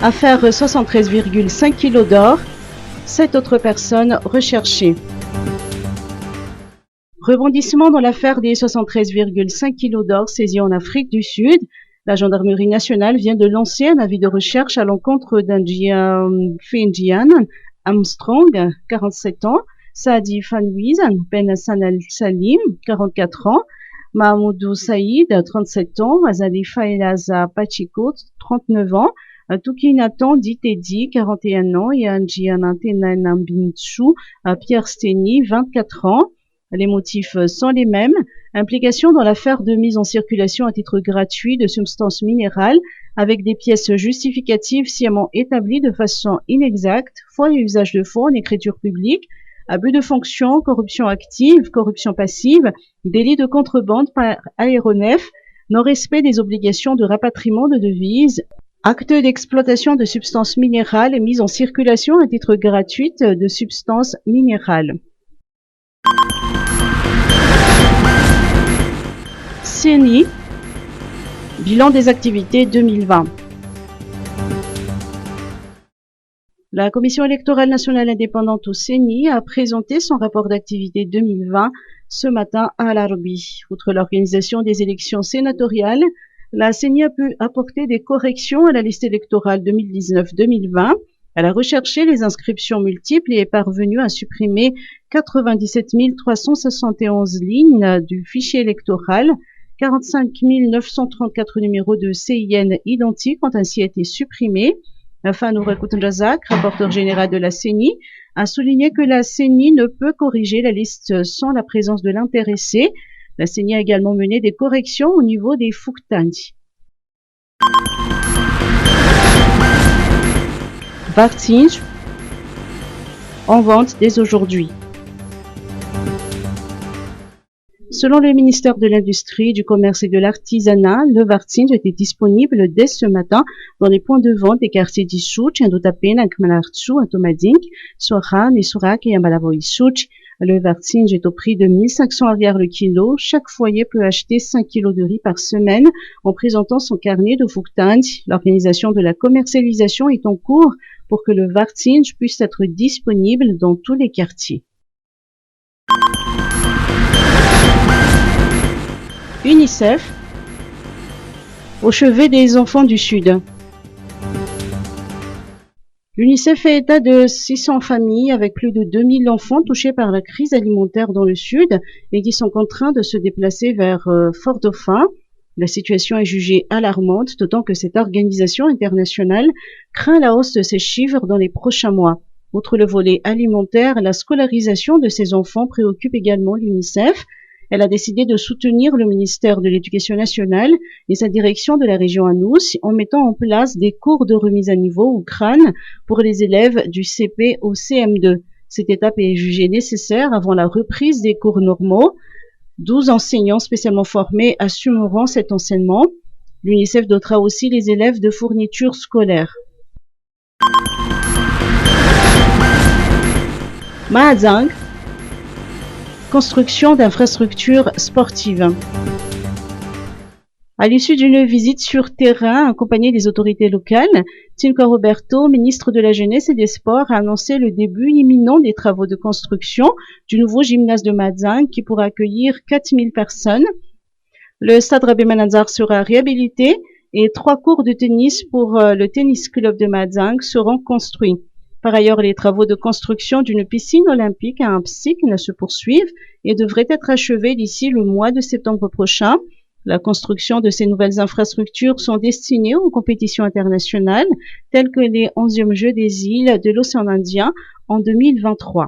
Affaire 73,5 kg d'or. 7 autres personnes recherchées. Rebondissement dans l'affaire des 73,5 kg d'or saisis en Afrique du Sud. La gendarmerie nationale vient de lancer un avis de recherche à l'encontre d'Njian Armstrong, 47 ans, Saadi Fanouiz Ben Sanal Salim, 44 ans, Mahmoudou Saïd, 37 ans, Azali Failaza Pachiko, 39 ans, Tuki Nathan Ditedi, 41 ans, et Njianantenanambinchou, Pierre Steni, 24 ans. Les motifs sont les mêmes. Implication dans l'affaire de mise en circulation à titre gratuit de substances minérales avec des pièces justificatives sciemment établies de façon inexacte, faux et usage de faux en écriture publique, abus de fonction, corruption active, corruption passive, délit de contrebande par aéronef, non-respect des obligations de rapatriement de devises, acte d'exploitation de substances minérales et mise en circulation à titre gratuit de substances minérales. CENI, bilan des activités 2020. La Commission électorale nationale indépendante au CENI a présenté son rapport d'activité 2020 ce matin à l'Arbi. Outre l'organisation des élections sénatoriales, la CENI a pu apporter des corrections à la liste électorale 2019-2020. Elle a recherché les inscriptions multiples et est parvenue à supprimer 97 371 lignes du fichier électoral. 45 934 numéros de CIN identiques ont ainsi été supprimés. Fanoura Koutenjazak, rapporteur général de la CENI, a souligné que la CENI ne peut corriger la liste sans la présence de l'intéressé. La CENI a également mené des corrections au niveau des Fouktandi. Vartinj, en vente dès aujourd'hui. Selon le ministère de l'Industrie, du Commerce et de l'Artisanat, le Vartinj était disponible dès ce matin dans les points de vente des quartiers d'Issouch, Indotapena, Nkmalartchou, Atomadink, Soran, Isurak et Ambalavoïsouch. Le Vartinj est au prix de 1500 arrières le kilo. Chaque foyer peut acheter 5 kilos de riz par semaine en présentant son carnet de Fouktandi. L'organisation de la commercialisation est en cours pour que le Vartinj puisse être disponible dans tous les quartiers. UNICEF, au chevet des enfants du Sud. L'UNICEF fait état de 600 familles avec plus de 2000 enfants touchés par la crise alimentaire dans le Sud et qui sont contraints de se déplacer vers Fort-Dauphin. La situation est jugée alarmante, d'autant que cette organisation internationale craint la hausse de ces chiffres dans les prochains mois. Outre le volet alimentaire, la scolarisation de ces enfants préoccupe également l'UNICEF. Elle a décidé de soutenir le ministère de l'Éducation nationale et sa direction de la région Anous en mettant en place des cours de remise à niveau ou crâne pour les élèves du CP au CM2. Cette étape est jugée nécessaire avant la reprise des cours normaux. 12 enseignants spécialement formés assumeront cet enseignement. L'UNICEF dotera aussi les élèves de fournitures scolaires. Mahazang, construction d'infrastructures sportives. À l'issue d'une visite sur terrain accompagnée des autorités locales, Tinko Roberto, ministre de la Jeunesse et des Sports, a annoncé le début imminent des travaux de construction du nouveau gymnase de Mahazang qui pourra accueillir 4000 personnes. Le stade Rabbi Manazar sera réhabilité et 3 cours de tennis pour le tennis club de Mahazang seront construits. Par ailleurs, les travaux de construction d'une piscine olympique à un psychne se poursuivent et devraient être achevés d'ici le mois de septembre prochain. La construction de ces nouvelles infrastructures sont destinées aux compétitions internationales telles que les 11e Jeux des îles de l'océan Indien en 2023.